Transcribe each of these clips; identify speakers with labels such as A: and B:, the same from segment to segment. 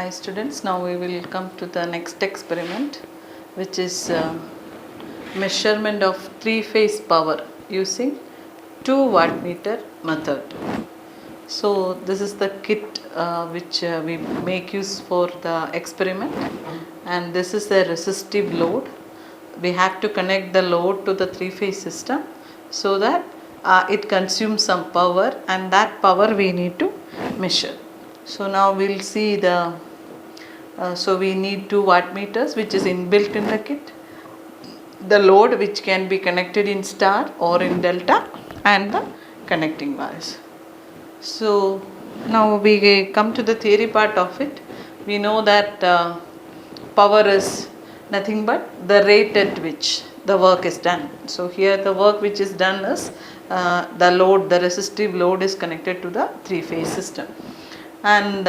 A: Hi students, now we will come to the next experiment, which is measurement of three-phase power using 2 wattmeter method. So this is the kit which we make use for the experiment, and this is the resistive load. We have to connect the load to the three-phase system so that it consumes some power, and that power we need to measure. So now we'll see the so we need 2 wattmeters which is inbuilt in the kit, the load which can be connected in star or in delta, and the connecting wires. So now we come to the theory part of it. We know that power is nothing but the rate at which the work is done. So here the work which is done is the load, the resistive load is connected to the three-phase system. And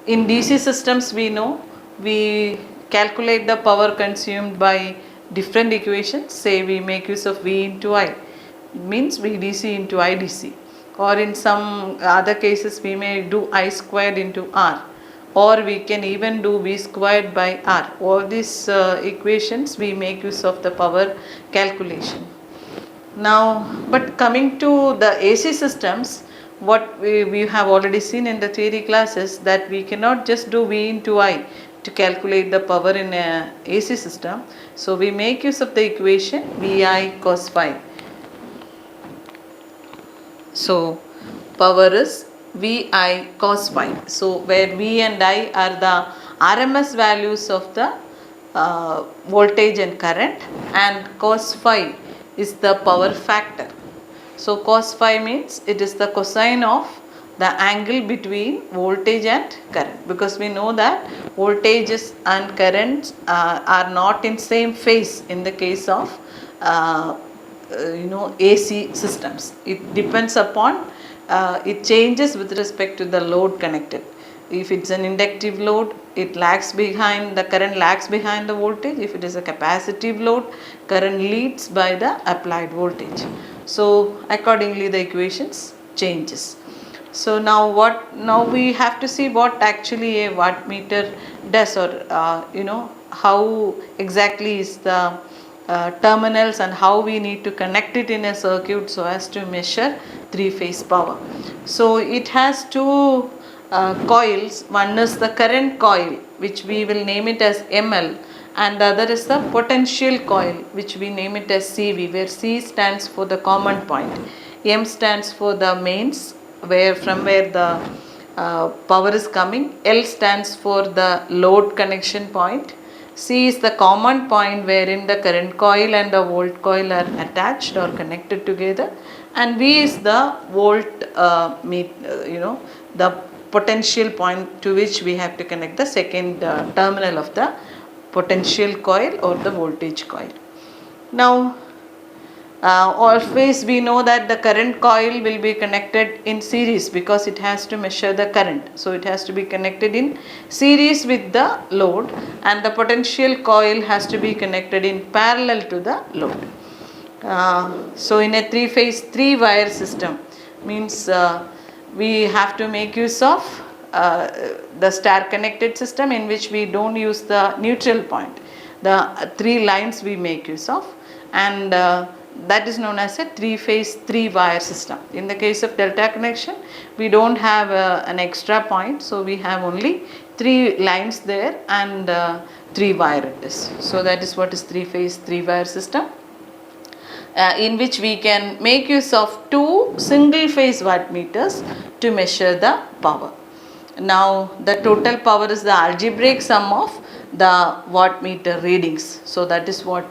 A: in DC systems we know we calculate the power consumed by different equations. Say we make use of V into I, means VDC into IDC, or in some other cases we may do I squared into R, or we can even do V squared by R. All these equations we make use of the power calculation. Now, but coming to the AC systems, what we have already seen in the theory classes, that we cannot just do V into I to calculate the power in a AC system. So we make use of the equation VI cos phi. So power is VI cos phi. So where V and I are the RMS values of the voltage and current, and cos phi is the power factor. So cos phi means it is the cosine of the angle between voltage and current, because we know that voltages and currents are not in same phase in the case of AC systems. It depends upon it changes with respect to the load connected. If it's an inductive load, it lags behind, the current lags behind the voltage. If it is a capacitive load, current leads by the applied voltage. So accordingly the equations changes. So now we have to see what actually a wattmeter does, or how exactly is the terminals and how we need to connect it in a circuit so as to measure three-phase power. So it has two coils. One is the current coil, which we will name it as ML, and the other is the potential coil, which we name it as CV, where C stands for the common point, M stands for the mains, from where the power is coming, L stands for the load connection point, C is the common point wherein the current coil and the volt coil are attached or connected together, and V is the volt the potential point to which we have to connect the second terminal of the potential coil or the voltage coil. Now always we know that the current coil will be connected in series because it has to measure the current. So it has to be connected in series with the load, and the potential coil has to be connected in parallel to the load. So in a three-phase, three-wire system means we have to make use of the star connected system, in which we don't use the neutral point. The three lines we make use of, and that is known as a three-phase, three-wire system. In the case of delta connection, we don't have an extra point, so we have only three lines there, and three-wire it is. So that is what is three-phase, three-wire system, in which we can make use of two single-phase wattmeters to measure the power. Now the total power is the algebraic sum of the wattmeter readings. So that is what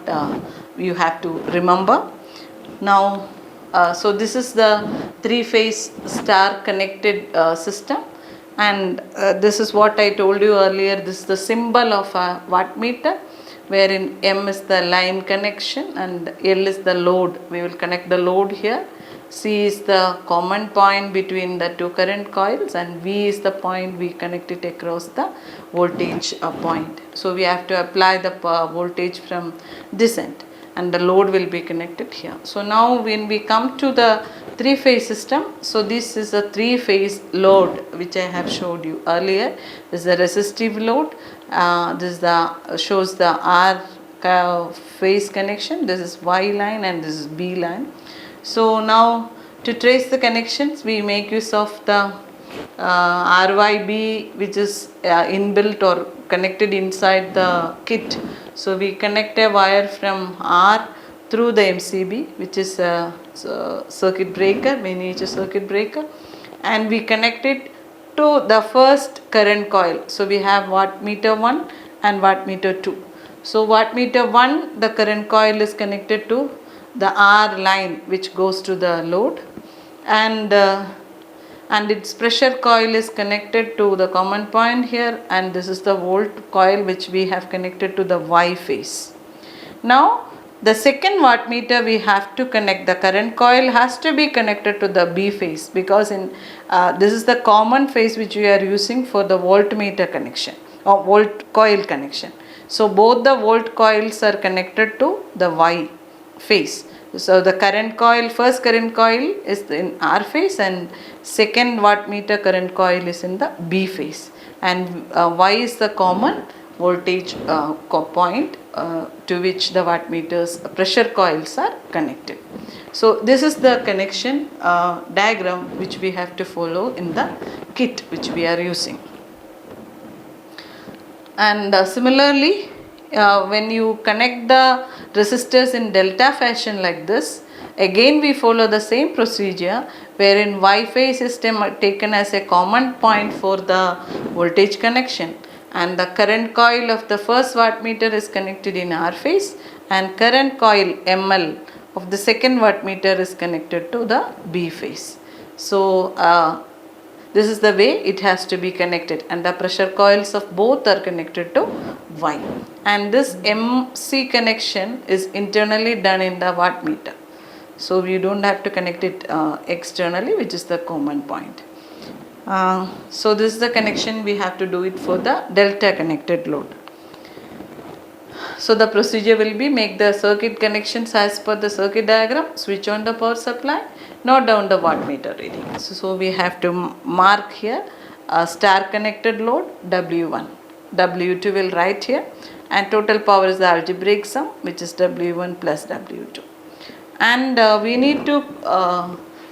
A: you have to remember. Now so this is the three-phase star connected system, and this is what I told you earlier. This is the symbol of a wattmeter, wherein M is the line connection and L is the load. We will connect the load here. C is the common point between the two current coils, and V is the point we connect it across the voltage point. So we have to apply the voltage from this end. and the load will be connected here. So now when we come to the three-phase system, so this is a three-phase load which I have showed you earlier. This is the resistive load. This is the shows the R phase connection. This is Y line and this is B line. So now to trace the connections, we make use of the RYB, which is inbuilt or connected inside the kit. So we connect a wire from R through the MCB, which is a circuit breaker, miniature circuit breaker, and we connect it to the first current coil. So we have wattmeter 1 and wattmeter 2. So wattmeter 1, the current coil is connected to the R line which goes to the load, and its pressure coil is connected to the common point here, and this is the volt coil which we have connected to the Y phase. Now the second wattmeter we have to connect, the current coil has to be connected to the B phase, because in this is the common phase which we are using for the voltmeter connection or volt coil connection. So both the volt coils are connected to the Y phase. So the current coil, first current coil is in R phase and second wattmeter current coil is in the B phase, and Y is the common voltage point to which the wattmeters pressure coils are connected. So this is the connection diagram which we have to follow in the kit which we are using. And similarly, when you connect the resistors in delta fashion like this, again we follow the same procedure, wherein Y phase is taken as a common point for the voltage connection, and the current coil of the first wattmeter is connected in R phase, and current coil ML of the second wattmeter is connected to the B phase. So this is the way it has to be connected, and the pressure coils of both are connected to Y, and this MC connection is internally done in the wattmeter, so you don't have to connect it externally, which is the common point. So this is the connection we have to do it for the delta connected load. So the procedure will be: make the circuit connections as per the circuit diagram, switch on the power supply, note down the wattmeter reading. So we have to mark here a star connected load W1. W2 will write here, and total power is the algebraic sum, which is W1 plus W2. And we need to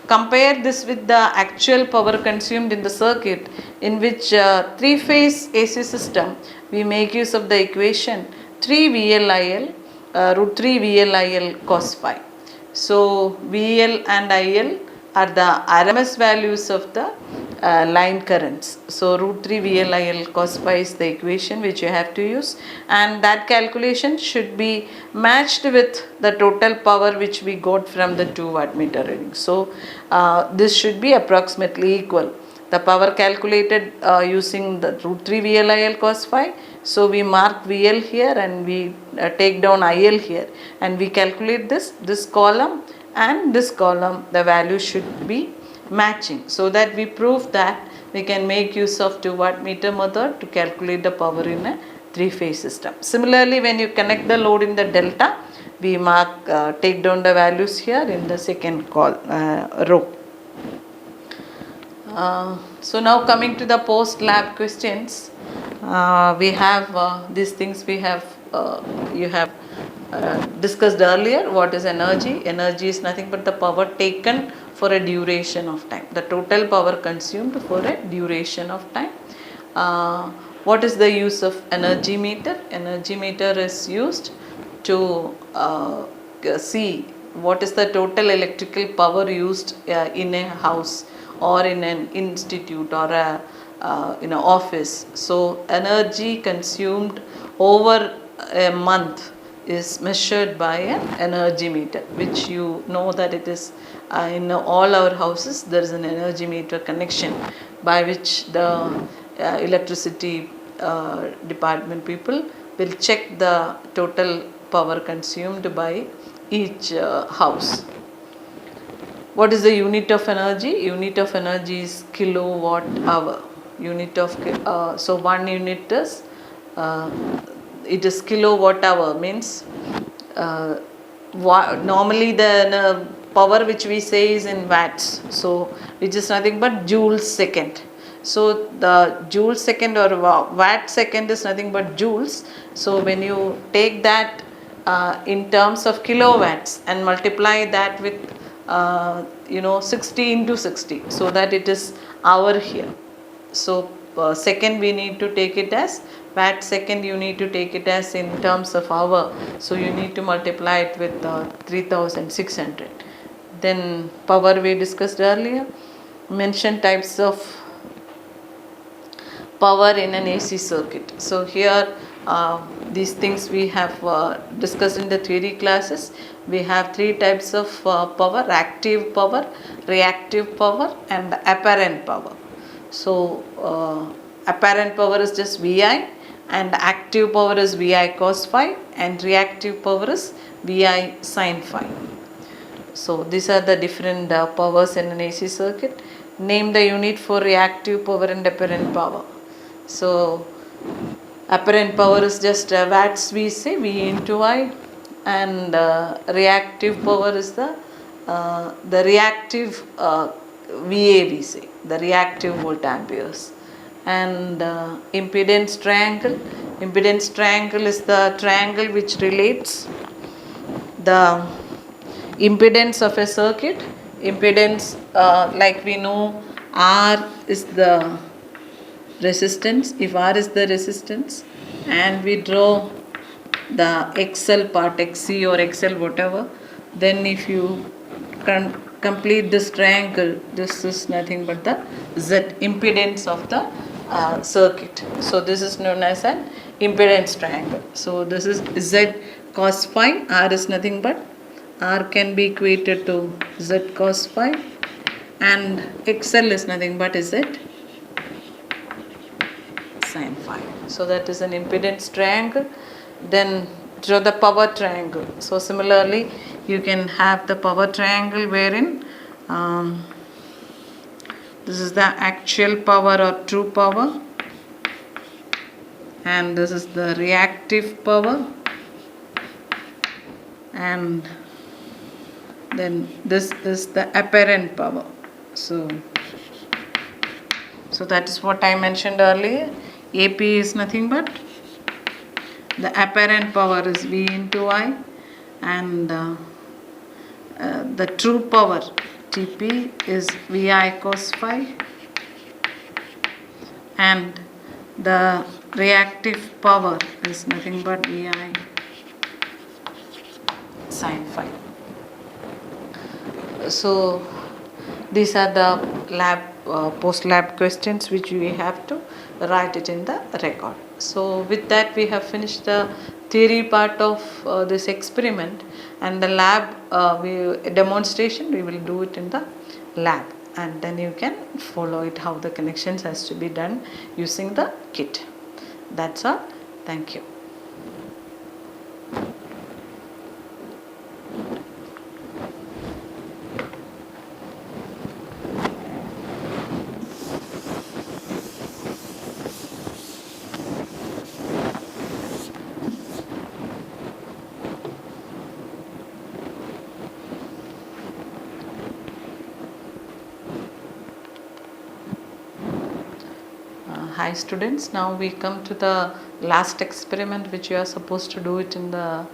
A: compare this with the actual power consumed in the circuit, in which three-phase AC system we make use of the equation 3 VLIL root 3 VLIL cos phi. So VL and IL are the RMS values of the line currents. So root 3 VLIL cos phi is the equation which you have to use, and that calculation should be matched with the total power which we got from the 2 wattmeter readings. So this should be approximately equal. The power calculated using the root 3 VLIL cos phi. So we mark VL here and we take down IL here, and we calculate this column and this column, the value should be matching, so that we prove that we can make use of 2 wattmeter method to calculate the power in a 3-phase system. Similarly, when you connect the load in the delta, we mark take down the values here in the second row. So now coming to the post lab questions, we have these things we have you have discussed earlier. What is energy? Energy is nothing but the power taken for a duration of time, the total power consumed for a duration of time. What is the use of energy meter? Energy meter is used to see what is the total electrical power used in a house or in an institute or a office. So energy consumed over a month is measured by an energy meter, which you know that it is in all our houses there is an energy meter connection, by which the electricity department people will check the total power consumed by each house. What is the unit of energy? Unit of energy is kilowatt hour. Unit of so 1 unit is it is kilowatt hour, means normally the power which we say is in watts, so which is nothing but joules second. So the joule second or watt second is nothing but joules. So when you take that in terms of kilowatts and multiply that with 60 into 60, so that it is hour here. So second we need to take it as watt second, you need to take it as in terms of hour, so you need to multiply it with 3600. Then power we discussed earlier. Mention types of power in an AC circuit. So here these things we have discussed in the theory classes. We have three types of power: active power, reactive power and apparent power. So apparent power is just VI, and active power is VI cos phi, and reactive power is VI sin phi. So these are the different powers in an AC circuit. Name the unit for reactive power and apparent power. So apparent power is just watts, we say V into I, and reactive power is the reactive VA, we say, the reactive volt amperes. And impedance triangle. Impedance triangle is the triangle which relates the impedance of a circuit. Impedance, like we know, R is the resistance. If R is the resistance and we draw the XL part, XC or XL whatever, then if you complete this triangle, this is nothing but the Z, impedance of the circuit. So this is known as an impedance triangle. So this is Z cos phi. R is nothing but, R can be equated to Z cos phi, and XL is nothing but Z sin phi. So that is an impedance triangle. Then draw the power triangle. So similarly you can have the power triangle wherein this is the actual power or true power, and this is the reactive power, and then this is the apparent power. So that is what I mentioned earlier. AP is nothing but, the apparent power is V into I, and the true power TP is VI cos phi, and the reactive power is nothing but VI sin phi. So these are the lab post lab questions which we have to write it in the record. So with that we have finished the theory part of this experiment, and the lab demonstration we will do it in the lab, and then you can follow it how the connections has to be done using the kit. That's all. Thank you. Hi students, now we come to the last experiment which you are supposed to do it in the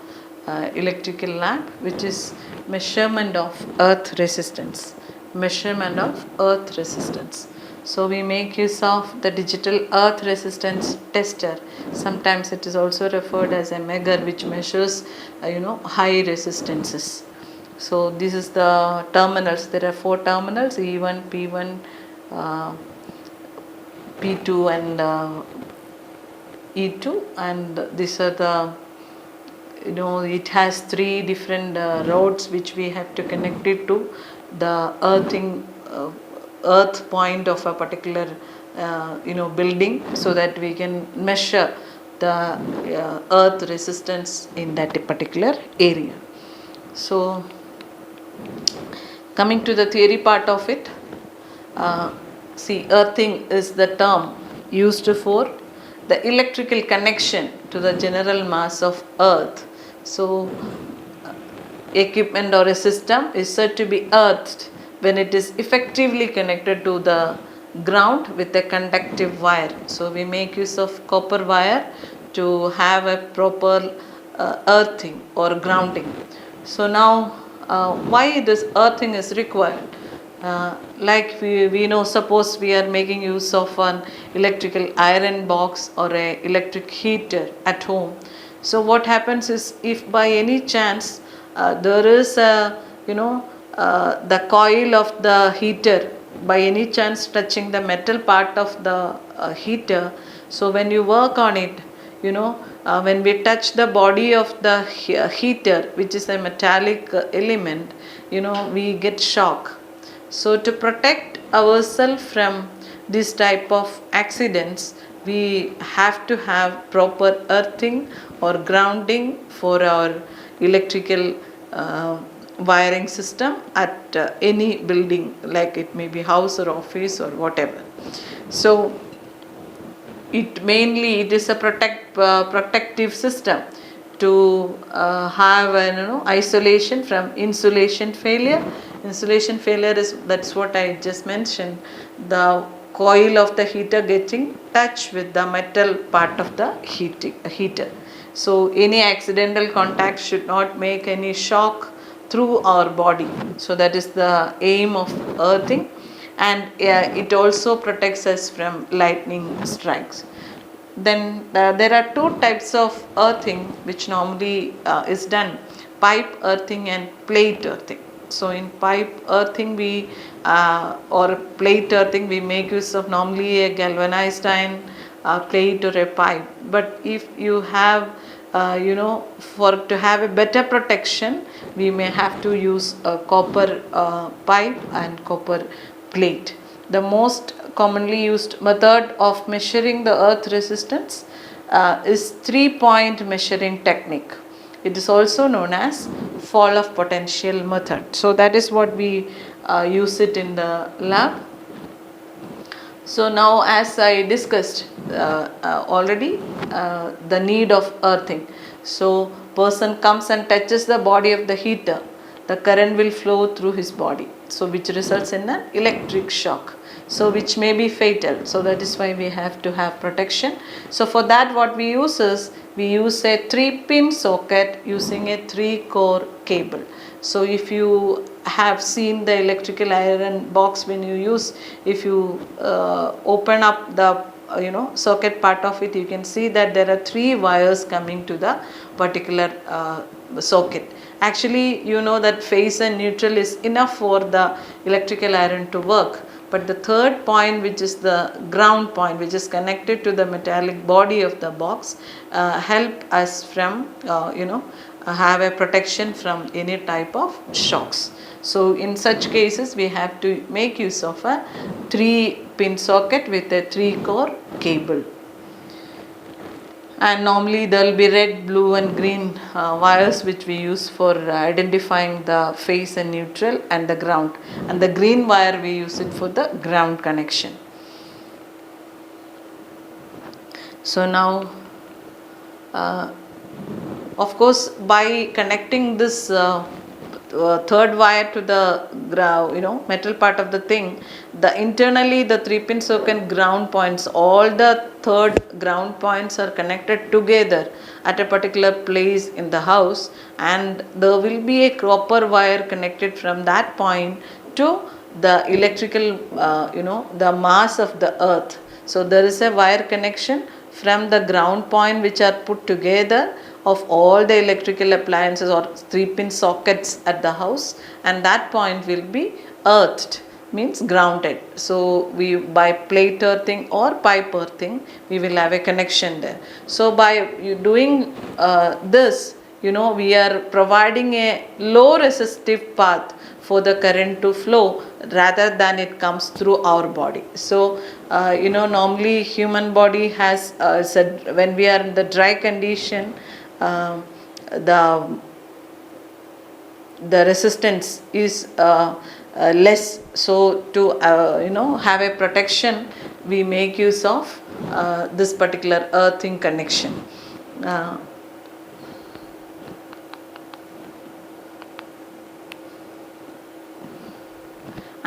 A: electrical lab, which is measurement of earth resistance. Measurement of earth resistance. So we make use of the digital earth resistance tester. Sometimes it is also referred as a megger, which measures high resistances. So this is the terminals. There are 4 terminals, E1, P1, P2 and E2, and these are the it has 3 different rods which we have to connect it to the earth point of a particular building, so that we can measure the earth resistance in that particular area. So coming to the theory part of it, see, earthing is the term used for the electrical connection to the general mass of earth. So equipment or a system is said to be earthed when it is effectively connected to the ground with a conductive wire. So we make use of copper wire to have a proper earthing or grounding. So now why this earthing is required? Like we know, suppose we are making use of an electrical iron box or a electric heater at home. So what happens is, if by any chance there is a, the coil of the heater by any chance touching the metal part of the heater, so when you work on it, when we touch the body of the heater, which is a metallic element, we get shock. So to protect ourselves from this type of accidents, we have to have proper earthing or grounding for our electrical wiring system at any building, like it may be house or office or whatever. So it is a protective system to have an isolation from insulation failure. Insulation failure is, that's what I just mentioned, the coil of the heater getting touched with the metal part of the heater. So any accidental contact should not make any shock through our body. So that is the aim of earthing, and it also protects us from lightning strikes. Then there are two types of earthing which normally is done: pipe earthing and plate earthing. So in pipe earthing or plate earthing, we make use of normally a galvanized iron plate or a pipe. But if you have for to have a better protection, we may have to use a copper pipe and copper plate. The most commonly used method of measuring the earth resistance is 3-point measuring technique. It is also known as fall of potential method. So that is what we use it in the lab. So now, as I discussed already, the need of earthing. So person comes and touches the body of the heater, the current will flow through his body, so which results in an electric shock, so which may be fatal. So that is why we have to have protection. So for that, what we use is, we use a 3-pin socket using a 3-core cable. So if you have seen the electrical iron box, when you use, if you open up the socket part of it, you can see that there are 3 wires coming to the particular socket. Actually, that phase and neutral is enough for the electrical iron to work, but the third point, which is the ground point, which is connected to the metallic body of the box, help us from have a protection from any type of shocks. So in such cases, we have to make use of a 3-pin socket with a 3-core cable. And normally there will be red, blue and green wires which we use for identifying the phase and neutral and the ground. And the green wire, we use it for the ground connection. So now, of course, by connecting this third wire to the metal part of the thing, internally the 3-pin socket ground points, all the third ground points are connected together at a particular place in the house, and there will be a copper wire connected from that point to the electrical the mass of the earth. So there is a wire connection from the ground point, which are put together of all the electrical appliances or 3-pin sockets at the house, and that point will be earthed, means grounded. So we, by plate earthing or pipe earthing, we will have a connection there. So by doing this, we are providing a low resistive path for the current to flow rather than it comes through our body. So normally human body has when we are in the dry condition, the resistance is less. So to have a protection, we make use of this particular earthing connection.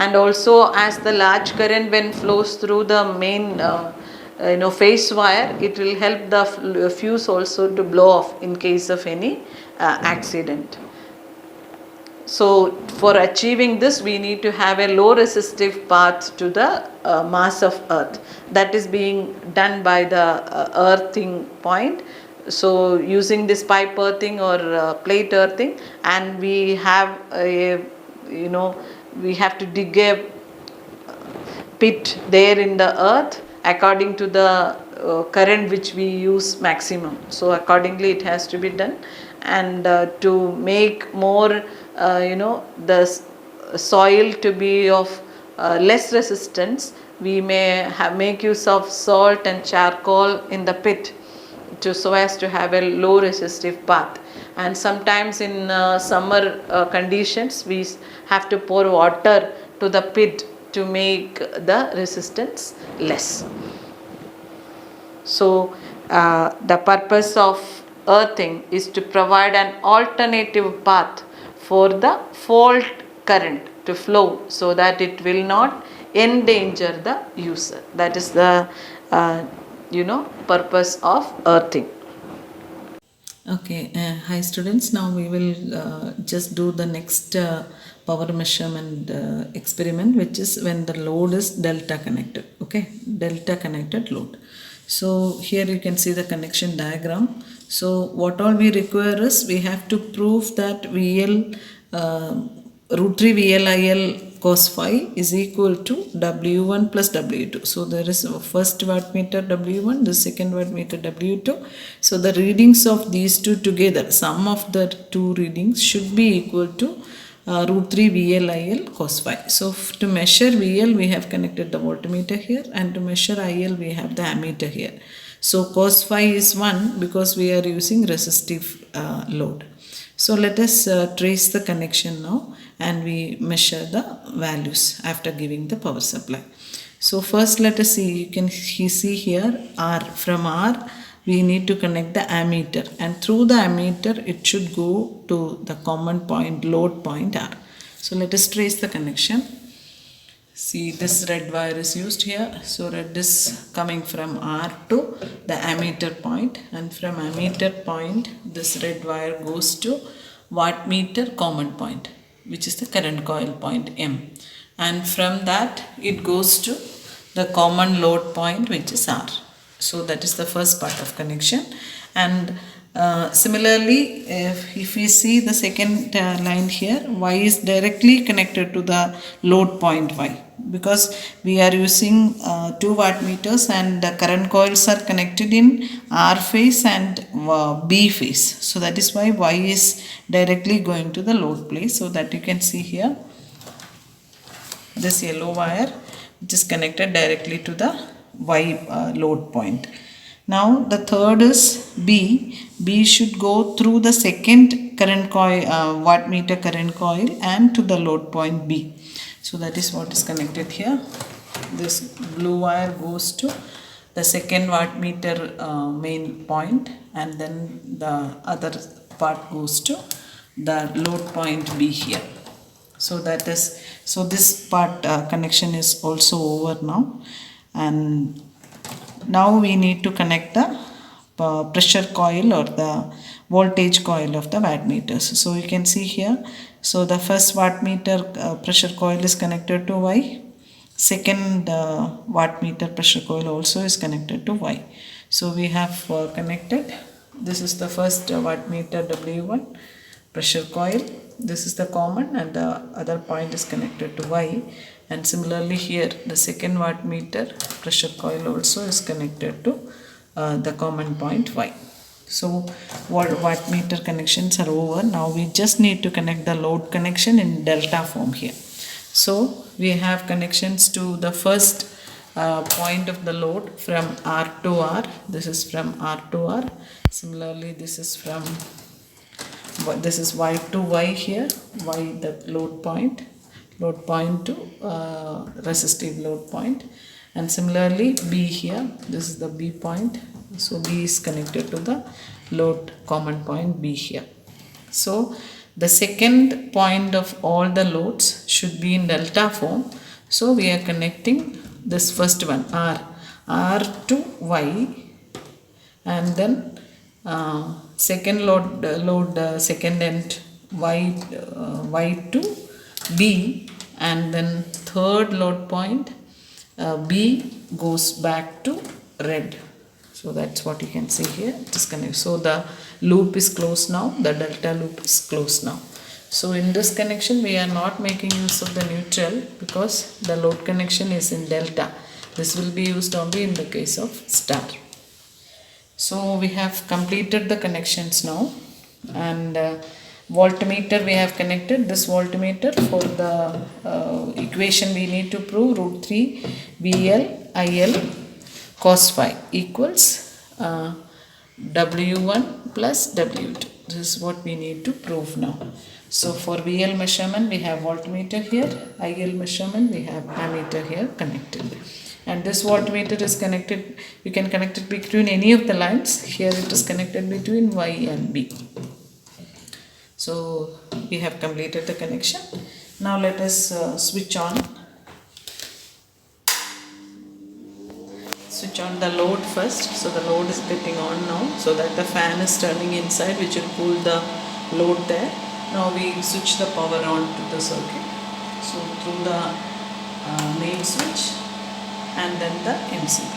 A: and also as the large current when flows through the main phase wire, it will help the fuse also to blow off in case of any accident. So for achieving this, we need to have a low resistive path to the mass of earth. That is being done by the earthing point. So using this pipe earthing or plate earthing, and we have we have to dig a pit there in the earth according to the current which we use maximum. So accordingly it has to be done, and to make more the soil to be of less resistance, we may make use of salt and charcoal in the pit so as to have a low resistive path. And sometimes in summer conditions we have to pour water to the pit to make the resistance less. So the purpose of earthing is to provide an alternative path for the fault current to flow so that it will not endanger the user. That is the purpose of earthing. Okay, hi students. Now we will just do the next power measurement experiment, which is when the load is delta connected. Okay, delta connected load. So here you can see the connection diagram. So what all we require is we have to prove that VL root 3 VLIL cos phi is equal to W1 plus W2. So there is a first wattmeter W1, the second wattmeter W2. So the readings of these two together, sum of the two readings should be equal to root 3 VLIL cos phi. So to measure VL we have connected the voltmeter here, and to measure IL we have the ammeter here. So cos phi is 1 because we are using resistive load. So let us trace the connection now, and we measure the values after giving the power supply. So first let us see, you can see here R. From R we need to connect the ammeter, and through the ammeter it should go to the common point, load point R. So let us trace the connection. See, this red wire is used here. So red is coming from R to the ammeter point, and from ammeter point this red wire goes to wattmeter common point, which is the current coil point M, and from that it goes to the common load point, which is R. So that is the first part of connection. And similarly, if we see the second line here, Y is directly connected to the load point Y, because we are using 2 wattmeters and the current coils are connected in R phase and B phase. So that is why Y is directly going to the load place. So that you can see here, this yellow wire which is connected directly to the Y load point. Now the third is B. B should go through the second current coil, wattmeter current coil, and to the load point B. So that is what is connected here. This blue wire goes to the second wattmeter main point, and then the other part goes to the load point B here. So that is, so this part connection is also over now, and now we need to connect the pressure coil or the voltage coil of the wattmeters. So you can see here, so the first wattmeter pressure coil is connected to Y, second wattmeter pressure coil also is connected to Y. So we have connected, this is the first wattmeter W1 pressure coil, this is the common, and the other point is connected to Y. And similarly here the second wattmeter pressure coil also is connected to the common point Y. So wattmeter connections are over. Now we just need to connect the load connection in delta form here. So we have connections to the first point of the load from R to R. This is from R to R. Similarly this is from, this is Y to Y here, Y the load point to resistive load point. And similarly B here, this is the B point, so B is connected to the load common point B here. So
B: The second point of all the loads should be in delta form. So we are connecting this first one R to Y, and then second load second end Y to B, and then third load point B goes back to red. So that's what you can see here. Disconnect. So the loop is closed now. The delta loop is closed now. So in this connection we are not making use of the neutral because the load connection is in delta. This will be used only in the case of star. So we have completed the connections now, and voltmeter we have connected. This voltmeter, for the equation we need to prove root 3 VL IL cos phi equals W1 plus W2. This is what we need to prove now. So for VL measurement we have voltmeter here, IL measurement we have ammeter here connected. And this voltmeter is connected, you can connect it between any of the lines. Here it is connected between Y and B. So we have completed the connection. Now let us switch on the load first. So the load is getting on now, so that the fan is turning inside, which will cool the load there. Now we switch the power on to the circuit. So through the main switch and then the MCB.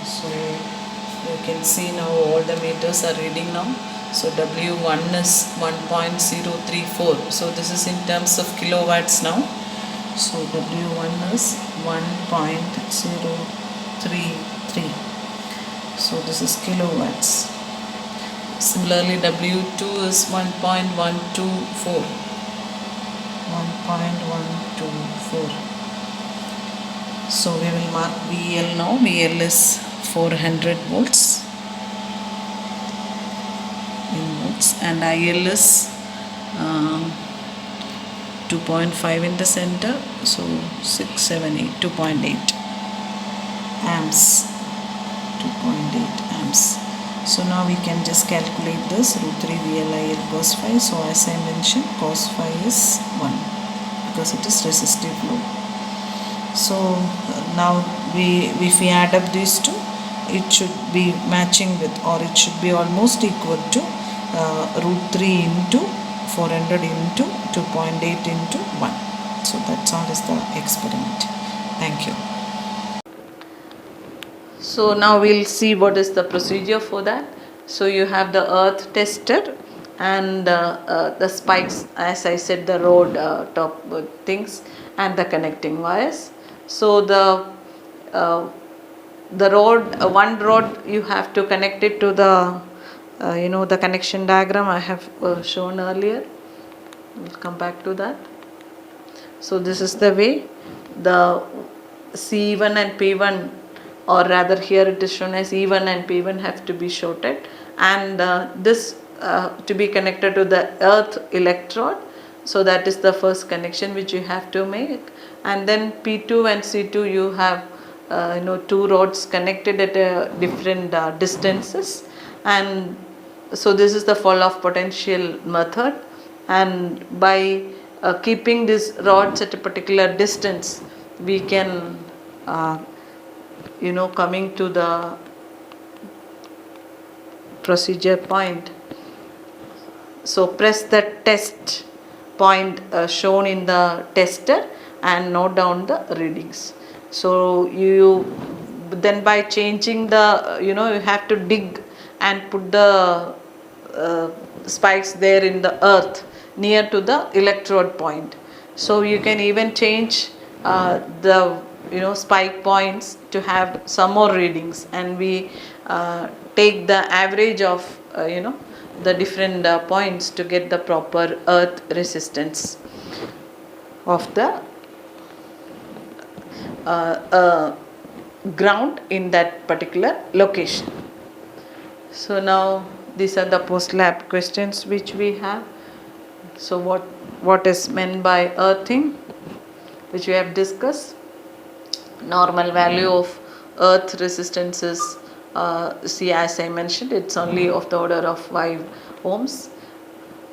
B: So you can see now all the meters are reading now. So W1 is 1.034. So this is in terms of kilowatts now. So W1 is 1.033. So this is kilowatts. Similarly W2 is 1.124. 1.124. So we will mark VL now. VL is 400 volts in volts, and IL is 2.5 in the center, so 6, 7, 8, 2.8 amps, 2.8 amps. So now we can just calculate this root 3 VLIL cos phi. So as I mentioned, cos phi is 1 because it is resistive load. So now if we add up these two, it should be matching with, or it should be almost equal to root 3 into 400 into 2.8 into 1. So that's all is the experiment. Thank you.
A: So now we'll see what is the procedure for that. So you have the earth tester and the spikes, as I said, the road top things and the connecting wires. So the road, one rod you have to connect it to the the connection diagram I have shown earlier. We'll come back to that. So this is the way the C1 and P1, or rather here it is shown as E1 and P1, have to be shorted, and this to be connected to the earth electrode. So that is the first connection which you have to make, and then P2 and C2 you have two rods connected at different distances, and so this is the fall of potential method. And by keeping these rods at a particular distance, we can coming to the procedure point. So press the test point shown in the tester and note down the readings. So you then, by changing the you have to dig and put the spikes there in the earth near to the electrode point. So you can even change the spike points to have some more readings, and we take the average of the different points to get the proper earth resistance of the ground in that particular location. So now these are the post lab questions which we have. So what is meant by earthing, which we have discussed. Normal value of earth resistance is see, as I mentioned, it's only of the order of 5 ohms.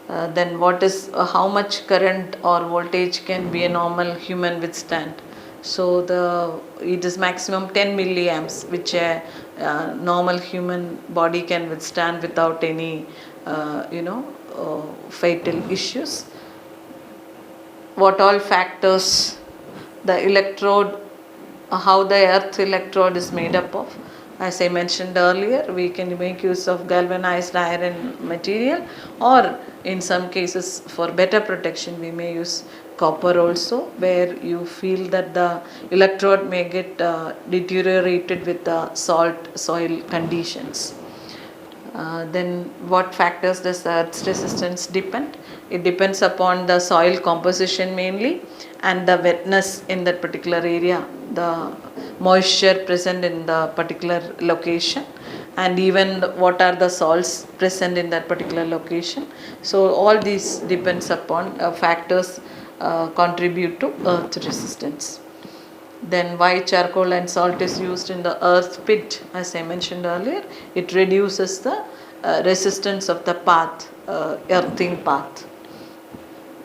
A: Then what is how much current or voltage can be a normal human withstand? So it is maximum 10 milliamps, which a normal human body can withstand without any fatal issues. What all factors the electrode, how the earth electrode is made up of. As I mentioned earlier, we can make use of galvanized iron material, or in some cases for better protection we may use copper also, where you feel that the electrode may get deteriorated with the salt soil conditions. Then what factors does the earth's resistance depend? It depends upon the soil composition mainly, and the wetness in that particular area, the moisture present in the particular location, and even what are the salts present in that particular location. So all these depends upon factors contribute to earth resistance. Then why charcoal and salt is used in the earth pit? As I mentioned earlier, it reduces the resistance of the path, earthing path,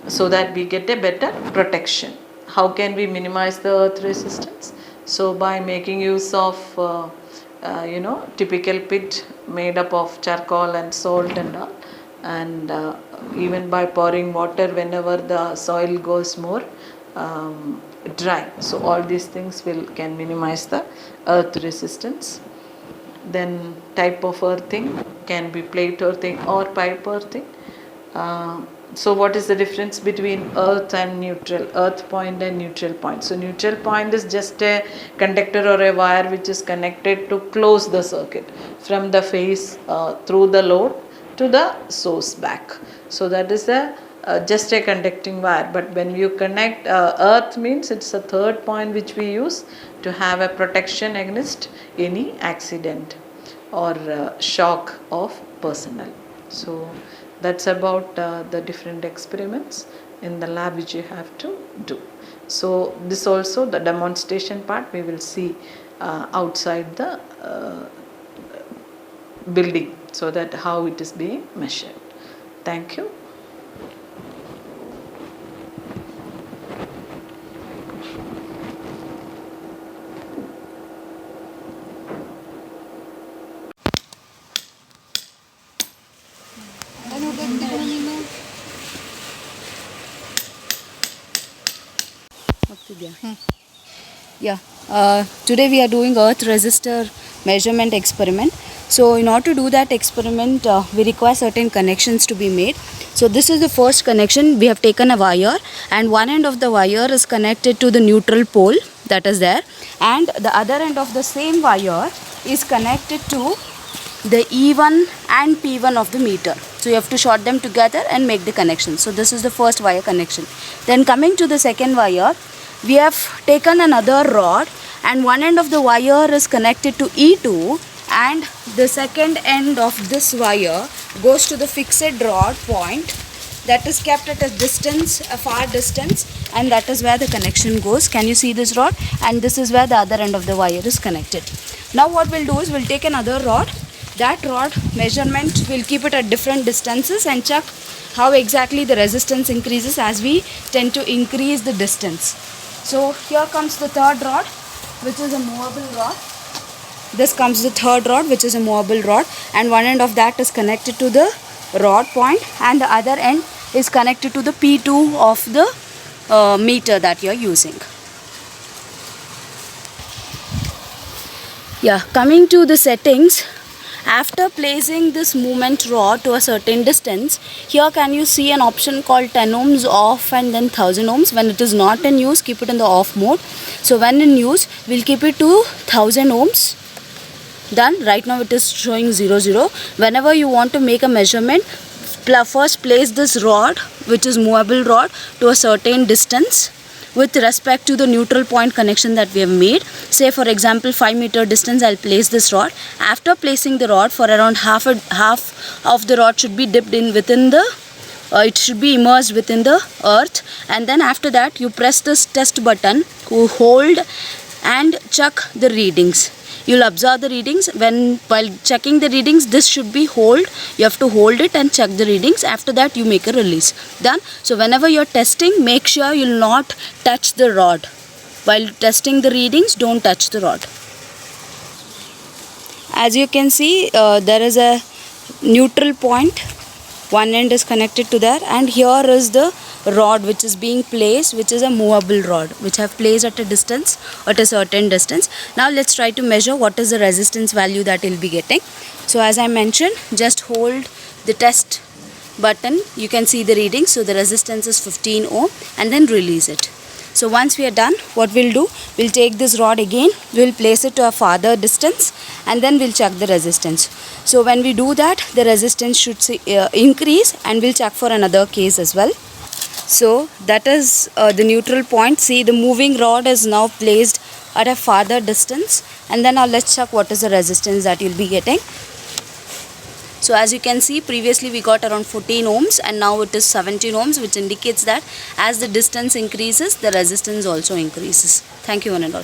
A: so that we get a better protection. How can we minimize the earth resistance? So by making use of typical pit made up of charcoal and salt and all, and even by pouring water whenever the soil goes more dry. So all these things can minimize the earth resistance. Then type of earthing can be plate earthing or pipe earthing. So what is the difference between earth and neutral, earth point and neutral point? So neutral point is just a conductor or a wire which is connected to close the circuit from the phase through the load to the source back. So that is just a conducting wire. But when you connect earth, means it's a third point which we use to have a protection against any accident or shock of personnel. So that's about the different experiments in the lab which you have to do. So this also, the demonstration part, we will see outside the building, so that how it is being measured. Thank you.
C: Yeah, today we are doing earth resistor measurement experiment. So in order to do that experiment, we require certain connections to be made. So this is the first connection. We have taken a wire, and one end of the wire is connected to the neutral pole that is there, and the other end of the same wire is connected to the E1 and P1 of the meter. So you have to short them together and make the connection. So this is the first wire connection. Then coming to the second wire, we have taken another rod, and one end of the wire is connected to E2, and the second end of this wire goes to the fixed rod point that is kept at a distance, a far distance, and that is where the connection goes. Can you see this rod? And this is where the other end of the wire is connected. Now what we'll do is we'll take another rod. That rod measurement, we'll keep it at different distances and check how exactly the resistance increases as we tend to increase the distance. So here comes the third rod, which is a movable rod. This comes the third rod, which is a movable rod, and one end of that is connected to the rod point, and the other end is connected to the P2 of the meter that you're using. Yeah, coming to the settings. After placing this movement rod to a certain distance, here can you see an option called 10 ohms off and then 1000 ohms. When it is not in use, keep it in the off mode. So when in use, we'll keep it to 1000 ohms. Done. Right now it is showing 00. Whenever you want to make a measurement, first place this rod, which is movable rod, to a certain distance with respect to the neutral point connection that we have made. Say for example 5 meter distance, I'll place this rod. After placing the rod, for around half of the rod should be dipped in within the it should be immersed within the earth, and then after that you press this test button, hold and check the readings. you'll observe the readings. While checking the readings, this should be hold. You have to hold it and check the readings. After that, you make a release. Done. So whenever you're testing, make sure you'll not touch the rod. While testing the readings, don't touch the rod. As you can see, there is a neutral point. One end is connected to there, and here is the rod which is being placed, which is a movable rod which have placed at a distance, at a certain distance. Now let's try to measure what is the resistance value that you'll be getting. So as I mentioned, just hold the test button. You can see the reading. So the resistance is 15 ohm, and then release it. So once we are done, what we'll do, we'll take this rod again, we'll place it to a farther distance, and then we'll check the resistance. So when we do that, the resistance should increase, and we'll check for another case as well. So that is the neutral point. See, the moving rod is now placed at a farther distance, and then now let's check what is the resistance that you'll be getting. So as you can see, previously we got around 14 ohms, and now it is 17 ohms, which indicates that as the distance increases, the resistance also increases. Thank you one and all.